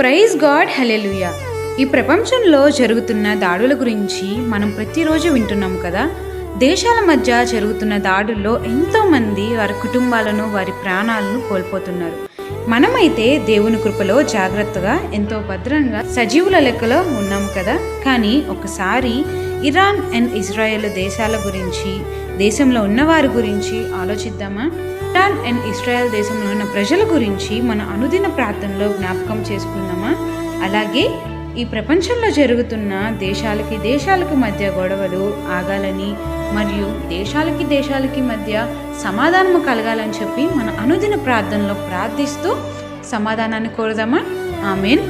Praise God, హల్లెలూయా. ఈ ప్రపంచంలో జరుగుతున్న దాడుల గురించి మనం ప్రతిరోజు వింటున్నాం కదా. దేశాల మధ్య జరుగుతున్న దాడుల్లో ఎంతోమంది వారి కుటుంబాలను, వారి ప్రాణాలను కోల్పోతున్నారు. మనమైతే దేవుని కృపలో జాగ్రత్తగా ఎంతో భద్రంగా సజీవుల లెక్కలో ఉన్నాము కదా. కానీ ఒకసారి ఇరాన్ అండ్ ఇజ్రాయెల్ దేశాల గురించి, దేశంలో ఉన్నవారి గురించి ఆలోచిద్దామా? ఇరాన్ అండ్ ఇజ్రాయెల్ దేశంలో ఉన్న ప్రజల గురించి మన అనుదిన ప్రార్థనలో జ్ఞాపకం చేసుకుందామా? అలాగే ఈ ప్రపంచంలో జరుగుతున్న దేశాలకి మధ్య గొడవలు ఆగాలని, మరియు దేశాలకి మధ్య సమాధానము కలగాలని చెప్పి మన అనుదిన ప్రార్థనలో ప్రార్థిస్తూ సమాధానాన్ని కోరుదామా? ఆమేన్.